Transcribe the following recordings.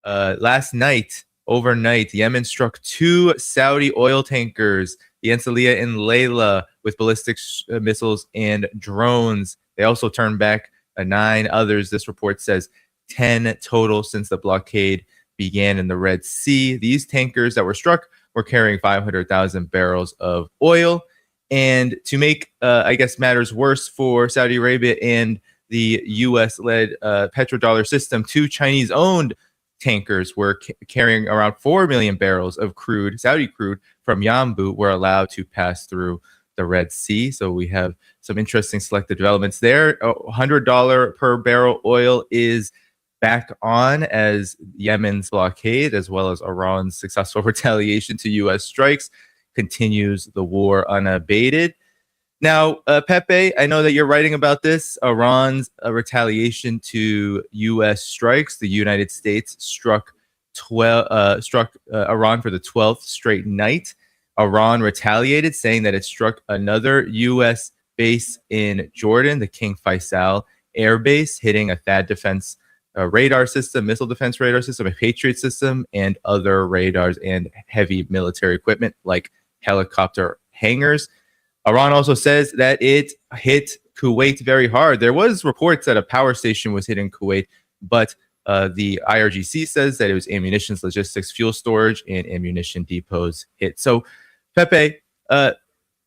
Last night, overnight, Yemen struck 2 Saudi oil tankers, the Antalya and Layla, with ballistic missiles and drones. They also turned back 9 others. This report says 10 total since the blockade began in the Red Sea. These tankers that were struck were carrying 500,000 barrels of oil. And to make, I guess, matters worse for Saudi Arabia and the U.S.-led petrodollar system, 2 Chinese-owned tankers were carrying around 4 million barrels of crude, Saudi crude, from Yanbu were allowed to pass through the Red Sea. So we have some interesting selected developments there. $100 per barrel oil is back on as Yemen's blockade, as well as Iran's successful retaliation to U.S. strikes, continues the war unabated. Now, Pepe, I know that you're writing about this. Iran's retaliation to U.S. strikes. The United States struck Iran for the 12th straight night. Iran retaliated, saying that it struck another U.S. base in Jordan, the King Faisal Air Base, hitting a THAAD defense radar system, missile defense radar system, a Patriot system, and other radars and heavy military equipment like helicopter hangars. Iran also says that it hit Kuwait very hard. There was reports that a power station was hit in Kuwait, but the IRGC says that it was ammunitions, logistics, fuel storage, and ammunition depots hit. So, Pepe,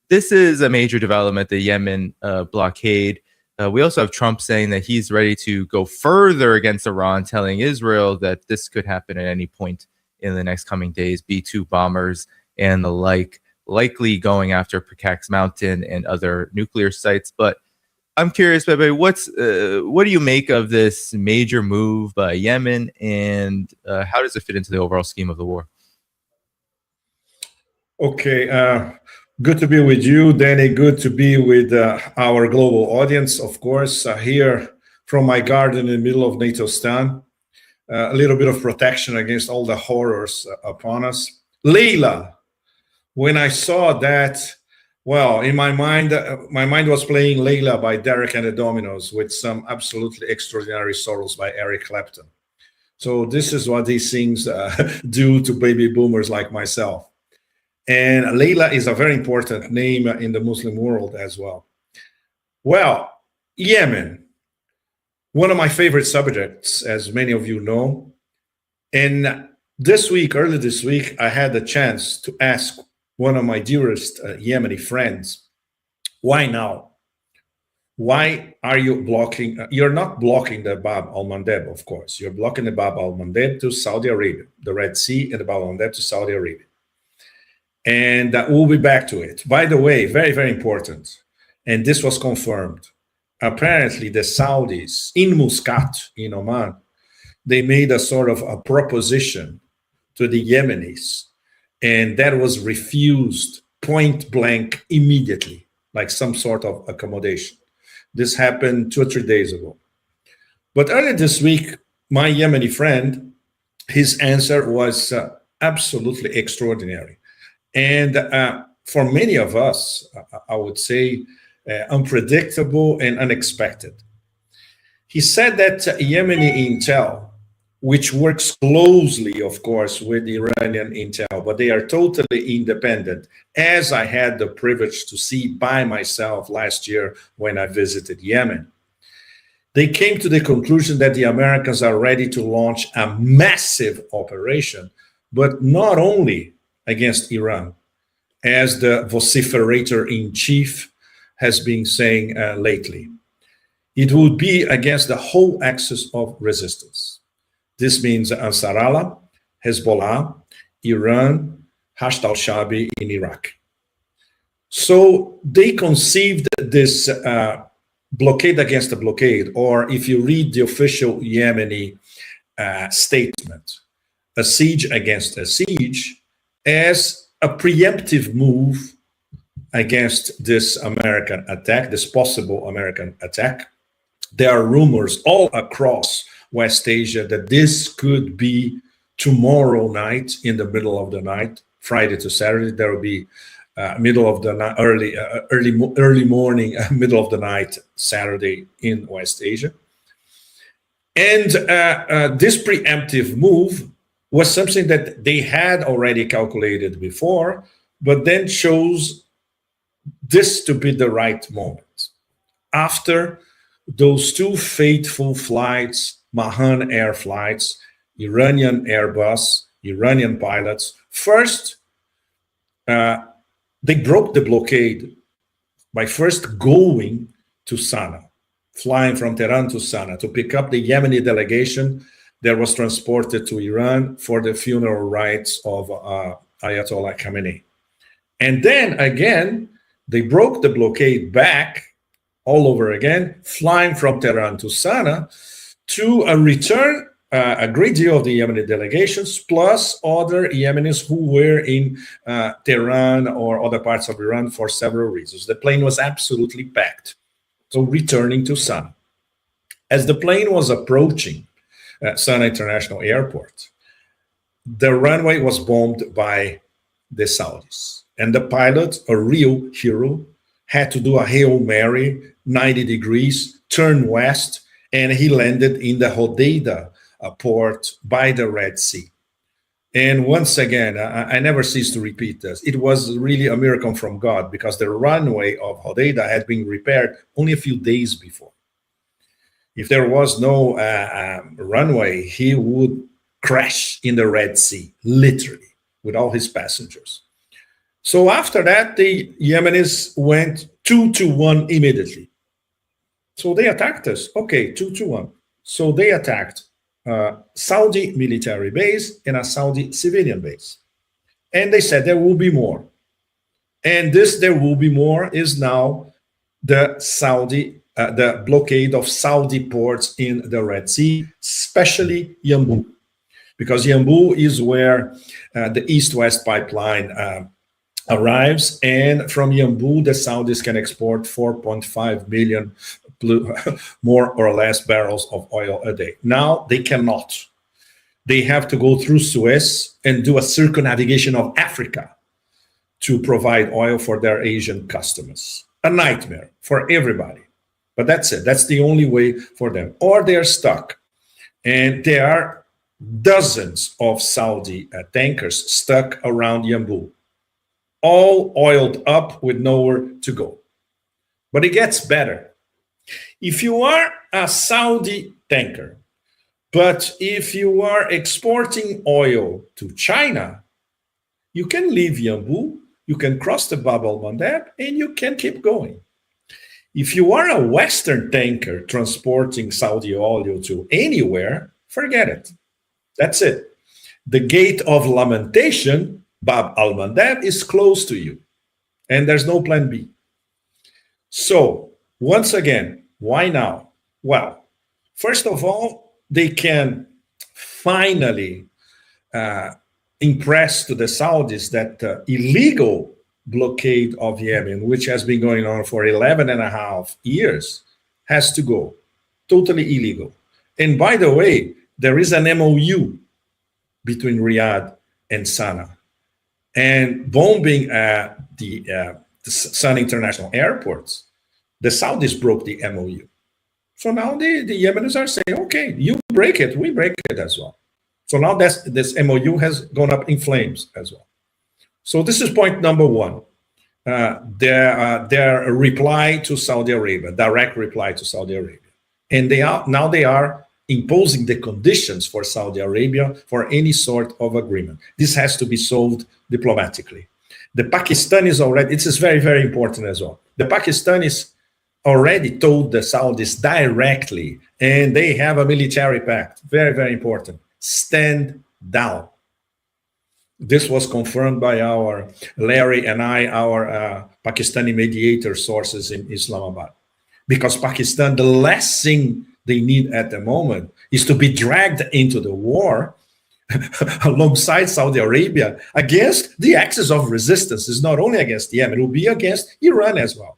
this is a major development, the Yemen blockade. We also have Trump saying that he's ready to go further against Iran, telling Israel that this could happen at any point in the next coming days. B-2 bombers and the like, likely going after Pekax Mountain and other nuclear sites. But I'm curious, Pepe, what do you make of this major move by Yemen, and how does it fit into the overall scheme of the war? Okay, good to be with you, Danny. Good to be with our global audience, of course, here from my garden in the middle of Natostan. A little bit of protection against all the horrors upon us. Layla, when I saw that, well, in my mind was playing Layla by Derek and the Dominos with some absolutely extraordinary sorrows by Eric Clapton. So this is what these things do to baby boomers like myself. And Layla is a very important name in the Muslim world as well. Well, Yemen, one of my favorite subjects, as many of you know. And early this week, I had the chance to ask one of my dearest Yemeni friends, why now? Why are you blocking? You're not blocking the Bab al-Mandeb, of course. You're blocking the Bab al-Mandeb to Saudi Arabia, the Red Sea and the Bab al-Mandeb to Saudi Arabia. And we'll be back to it. By the way, very, very important, and this was confirmed. Apparently, the Saudis in Muscat, in Oman, they made a sort of a proposition to the Yemenis, and that was refused point blank immediately, like some sort of accommodation. This happened 2 or 3 days ago. But earlier this week, my Yemeni friend, his answer was absolutely extraordinary. And for many of us, I would say, unpredictable and unexpected. He said that Yemeni intel, which works closely, of course, with Iranian intel, but they are totally independent, as I had the privilege to see by myself last year when I visited Yemen. They came to the conclusion that the Americans are ready to launch a massive operation, but not only against Iran, as the vociferator-in-chief has been saying lately. It would be against the whole axis of resistance. This means Ansar Allah, Hezbollah, Iran, Hashd al-Shabi in Iraq. So they conceived this blockade against a blockade, or if you read the official Yemeni statement, a siege against a siege, as a preemptive move against this American attack, this possible American attack. There are rumors all across West Asia that this could be tomorrow night, in the middle of the night, Friday to Saturday. There will be middle of the night, early morning, middle of the night, Saturday in West Asia. And this preemptive move was something that they had already calculated before, but then chose this to be the right moment. After those two fateful flights, Mahan Air flights, Iranian Airbus, Iranian pilots, first, they broke the blockade by first going to Sana'a, flying from Tehran to Sana'a to pick up the Yemeni delegation that was transported to Iran for the funeral rites of Ayatollah Khamenei. And then again, they broke the blockade back all over again, flying from Tehran to Sana'a to return a great deal of the Yemeni delegations, plus other Yemenis who were in Tehran or other parts of Iran for several reasons. The plane was absolutely packed. So returning to Sana'a. As the plane was approaching Sana'a International Airport, the runway was bombed by the Saudis. And the pilot, a real hero, had to do a Hail Mary, 90 degrees, turn west, and he landed in the Hodeidah port by the Red Sea. And once again, I never cease to repeat this. It was really a miracle from God because the runway of Hodeidah had been repaired only a few days before. If there was no runway, he would crash in the Red Sea, literally, with all his passengers. So after that, the Yemenis went 2-1 immediately. So they attacked us. Okay, 2-1. So they attacked Saudi military base and a Saudi civilian base. And they said there will be more. And this there will be more is now the the blockade of Saudi ports in the Red Sea, especially Yanbu, because Yanbu is where the East-West pipeline arrives, and from Yanbu, the Saudis can export 4.5 million more or less barrels of oil a day. Now they cannot. They have to go through Suez and do a circumnavigation of Africa to provide oil for their Asian customers. A nightmare for everybody. But that's it. That's the only way for them. Or they're stuck. And there are dozens of Saudi tankers stuck around Yanbu, all oiled up with nowhere to go. But it gets better. If you are a Saudi tanker, but if you are exporting oil to China, you can leave Yanbu, you can cross the Bab el-Mandeb, and you can keep going. If you are a Western tanker transporting Saudi oil to anywhere, forget it. That's it. The gate of lamentation, Bab al-Mandeb, is close to you, and there's no plan B. So, once again, why now? Well, first of all, they can finally impress to the Saudis that the illegal blockade of Yemen, which has been going on for 11 and a half years, has to go. Totally illegal. And by the way, there is an MOU between Riyadh and Sana'a. And bombing the Sana'a International airports, the Saudis broke the MOU. So now the Yemenis are saying, okay, you break it, we break it as well. So now this MOU has gone up in flames as well. So this is point number one. Their reply to Saudi Arabia, direct reply to Saudi Arabia. And they are imposing the conditions for Saudi Arabia for any sort of agreement. This has to be solved diplomatically. The Pakistanis already, it is very, very important as well. The Pakistanis already told the Saudis directly, and they have a military pact, very, very important. Stand down. This was confirmed by our Larry and our Pakistani mediator sources in Islamabad. Because Pakistan, the last thing they need at the moment is to be dragged into the war alongside Saudi Arabia against the axis of resistance. It's not only against Yemen, it will be against Iran as well.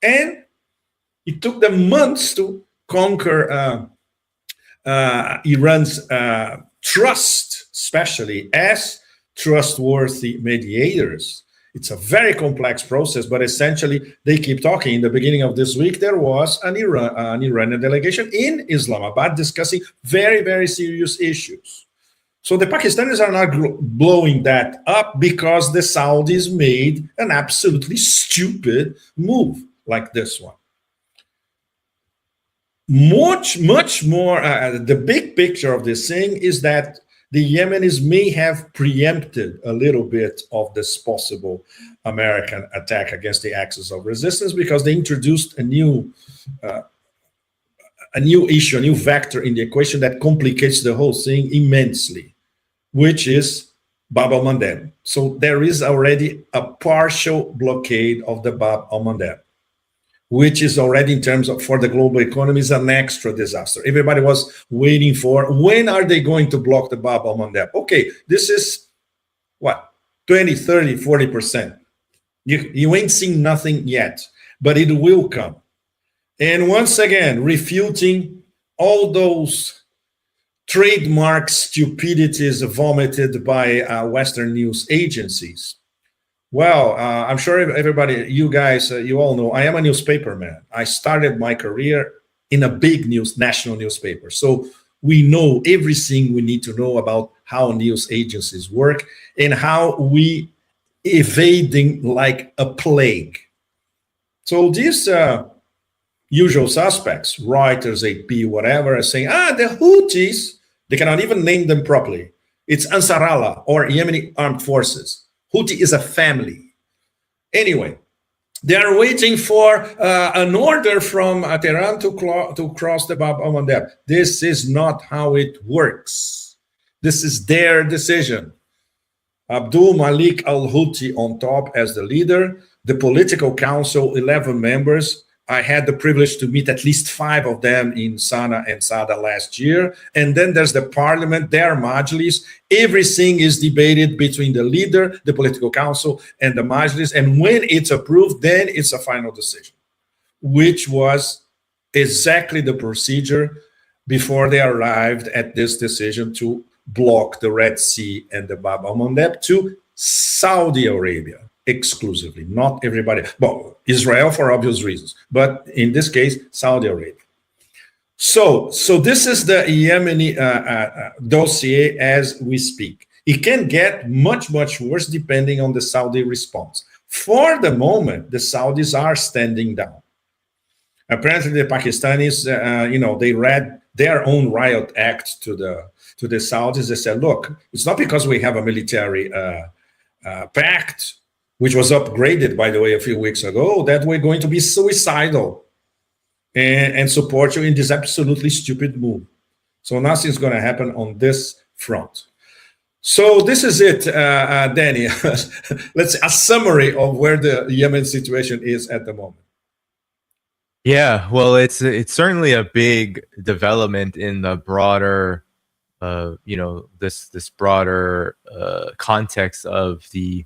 And it took them months to conquer Iran's trust, especially as trustworthy mediators. It's a very complex process, but essentially they keep talking. In the beginning of this week, there was an Iranian delegation in Islamabad discussing very, very serious issues. So the Pakistanis are not blowing that up because the Saudis made an absolutely stupid move like this one. Much more, the big picture of this thing is that the Yemenis may have preempted a little bit of this possible American attack against the axis of resistance because they introduced a new issue, a new vector in the equation that complicates the whole thing immensely, which is Bab al-Mandeb. So there is already a partial blockade of the Bab al-Mandeb, which is already, in terms of for the global economy, is an extra disaster. Everybody was waiting for, when are they going to block the Bab al-Mandeb? Okay, this is what, 20, 30, 40%. You ain't seen nothing yet, but it will come. And once again, refuting all those trademark stupidities vomited by Western news agencies. Well, I'm sure everybody, you guys, you all know, I am a newspaper man. I started my career in a big national newspaper. So we know everything we need to know about how news agencies work and how we evading like a plague. So these usual suspects, Reuters, AP, whatever, are saying, the Houthis, they cannot even name them properly. It's Ansar Allah or Yemeni armed forces. Houthi is a family. Anyway, they are waiting for an order from Tehran to cross the Bab al-Mandeb. This is not how it works. This is their decision. Abdul Malik al-Houthi on top as the leader, the political council, 11 members. I had the privilege to meet at least 5 of them in Sana'a and Sada last year. And then there's the parliament, their majlis. Everything is debated between the leader, the political council, and the majlis. And when it's approved, then it's a final decision, which was exactly the procedure before they arrived at this decision to block the Red Sea and the Bab al-Mandeb to Saudi Arabia. Exclusively, not everybody. Well, Israel for obvious reasons, but in this case, Saudi Arabia. So this is the Yemeni dossier as we speak. It can get much worse depending on the Saudi response. For the moment, the Saudis are standing down. Apparently, the Pakistanis, they read their own riot act to the Saudis. They said, "Look, it's not because we have a military pact, which was upgraded, by the way, a few weeks ago, that we're going to be suicidal and support you in this absolutely stupid move." So nothing's going to happen on this front. So this is it, Danny. Let's a summary of where the Yemen situation is at the moment. Yeah, well, it's certainly a big development in the broader, this broader context of the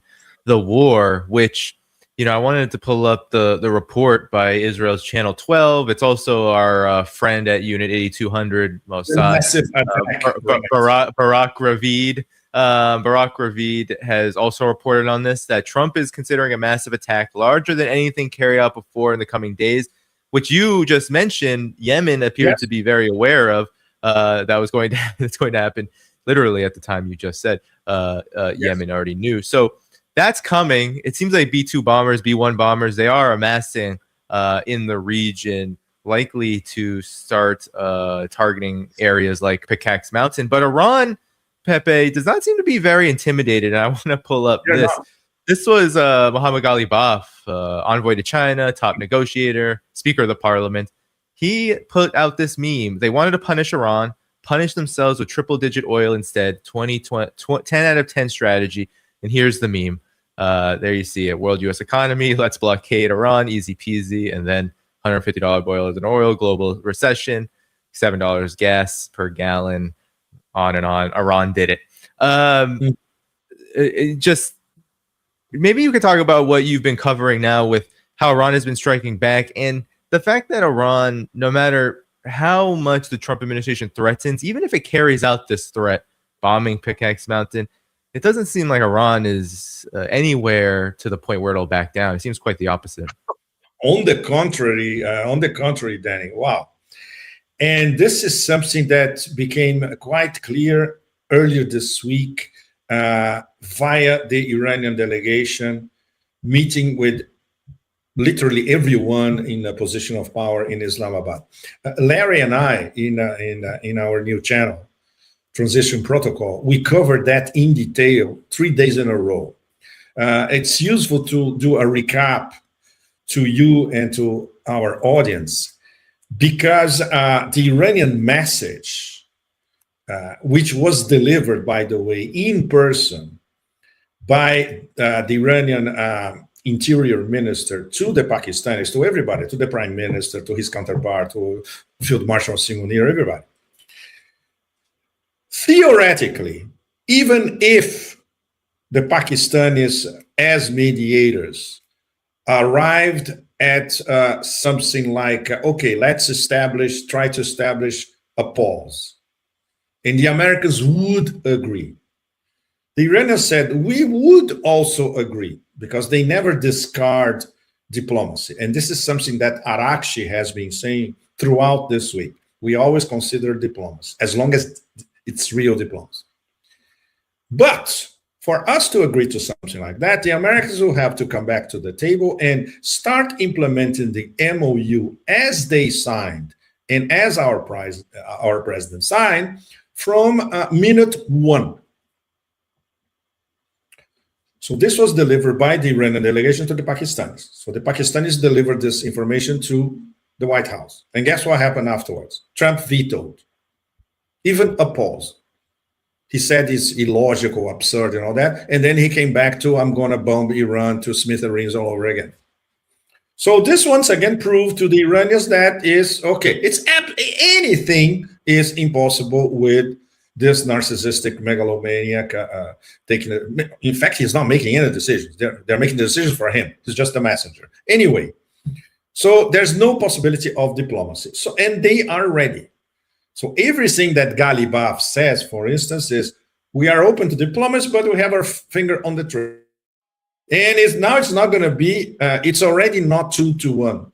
war, which, I wanted to pull up the report by Israel's Channel 12. It's also our friend at Unit 8200, Mossad, Barak Ravid. Barak Ravid has also reported on this, that Trump is considering a massive attack larger than anything carried out before in the coming days, which you just mentioned. Yemen appeared to be very aware of. That's going to happen literally at the time you just said. Yemen already knew. So that's coming. It seems like B-2 bombers, B-1 bombers, they are amassing in the region, likely to start targeting areas like Pickaxe Mountain. But Iran, Pepe, does not seem to be very intimidated. And I want to pull up this. No. This was Mohammad Ghalibaf, envoy to China, top negotiator, speaker of the parliament. He put out this meme. They wanted to punish Iran, punish themselves with triple-digit oil instead, 10 out of 10 strategy. And here's the meme. There you see it. World U.S. economy. Let's blockade Iran. Easy peasy. And then $150 boilers in oil. Global recession. $7 gas per gallon. On and on. Iran did it. Just maybe you could talk about what you've been covering now with how Iran has been striking back, and the fact that Iran, no matter how much the Trump administration threatens, even if it carries out this threat, bombing Pickaxe Mountain, it doesn't seem like Iran is anywhere to the point where it'll back down. It seems quite the opposite. On the contrary, Danny. Wow. And this is something that became quite clear earlier this week via the Iranian delegation meeting with literally everyone in a position of power in Islamabad. Larry and I, in our new channel, Transition Protocol, we covered that in detail 3 days in a row. It's useful to do a recap to you and to our audience, because the Iranian message, which was delivered, by the way, in person by the Iranian interior minister to the Pakistanis, to everybody, to the prime minister, to his counterpart, to Field Marshal Simonir, everybody. Theoretically, even if the Pakistanis, as mediators, arrived at something like, okay, let's try to establish a pause, and the Americans would agree. The Iranians said, we would also agree, because they never discard diplomacy. And this is something that Arakshi has been saying throughout this week. We always consider diplomacy, as long as it's real diplomacy. But for us to agree to something like that, the Americans will have to come back to the table and start implementing the MOU as they signed and as our president signed from minute one. So this was delivered by the Iranian delegation to the Pakistanis. So the Pakistanis delivered this information to the White House. And guess what happened afterwards? Trump vetoed, even a pause. He said it's illogical, absurd, and all that. And then he came back to, I'm going to bomb Iran to smithereens all over again. So this once again proved to the Iranians that is, okay, anything is impossible with this narcissistic megalomaniac taking it. In fact, he's not making any decisions. They're making the decisions for him. He's just a messenger. Anyway, so there's no possibility of diplomacy. So, and they are ready. So everything that Ghalibaf says, for instance, is we are open to diplomacy, but we have our finger on the trigger. And now it's not going to be, it's already not 2-1.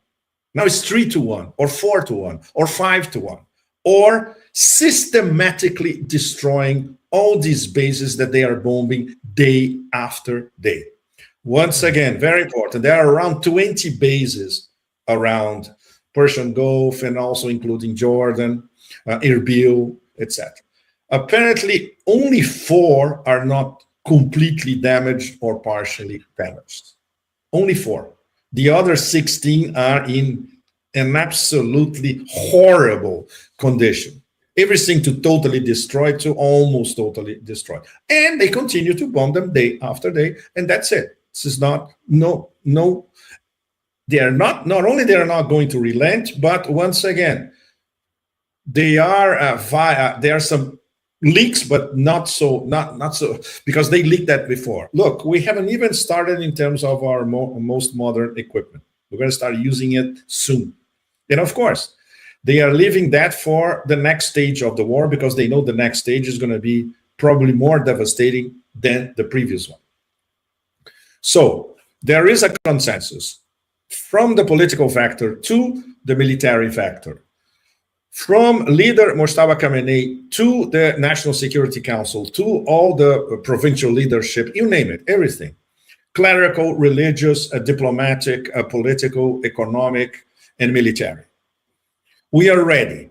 Now it's 3-1 or 4-1 or 5-1, or systematically destroying all these bases that they are bombing day after day. Once again, very important, there are around 20 bases around Persian Gulf and also including Jordan, Erbil, etc. Apparently, only 4 are not completely damaged or partially damaged. Only 4. The other 16 are in an absolutely horrible condition. Everything to totally destroy, to almost totally destroy. And they continue to bomb them day after day, and that's it. This is not, no, they are not only they are not going to relent, but once again, they are there are some leaks, but not so, because they leaked that before. Look, we haven't even started in terms of our most modern equipment. We're going to start using it soon. And of course, they are leaving that for the next stage of the war, because they know the next stage is going to be probably more devastating than the previous one. So there is a consensus from the political factor to the military factor, from leader Mustafa Khamenei to the National Security Council, to all the provincial leadership, you name it, everything. Clerical, religious, diplomatic, political, economic, and military. We are ready,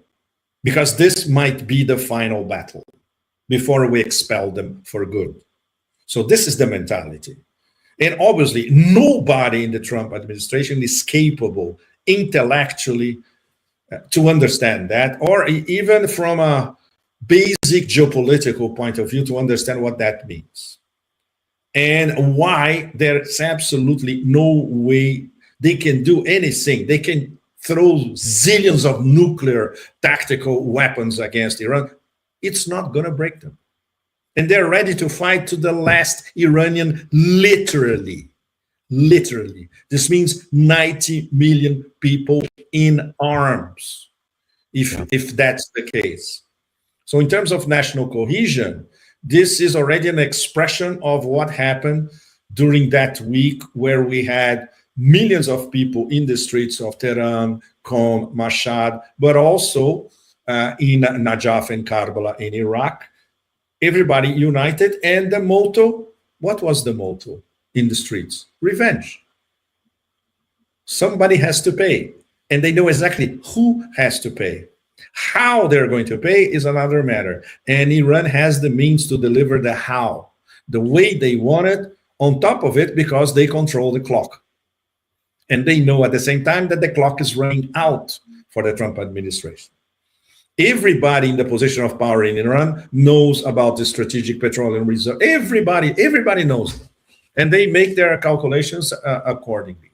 because this might be the final battle before we expel them for good. So this is the mentality. And obviously, nobody in the Trump administration is capable intellectually to understand that, or even from a basic geopolitical point of view to understand what that means. And why there's absolutely no way they can do anything. They can throw zillions of nuclear tactical weapons against Iran. It's not going to break them. And they're ready to fight to the last Iranian, literally. This means 90 million people in arms, if that's the case. So in terms of national cohesion, This is already an expression of what happened during that week, where we had millions of people in the streets of Tehran, Qom, Mashhad, but also in Najaf and Karbala in Iraq. Everybody united, and the motto, what was the motto in the streets? Revenge. Somebody has to pay, and they know exactly who has to pay. How they're going to pay is another matter, and Iran has the means to deliver the how, the way they want it, on top of it, because they control the clock. And they know at the same time that the clock is running out for the Trump administration. Everybody in the position of power in Iran knows about the strategic petroleum reserve. Everybody knows it. And they make their calculations accordingly.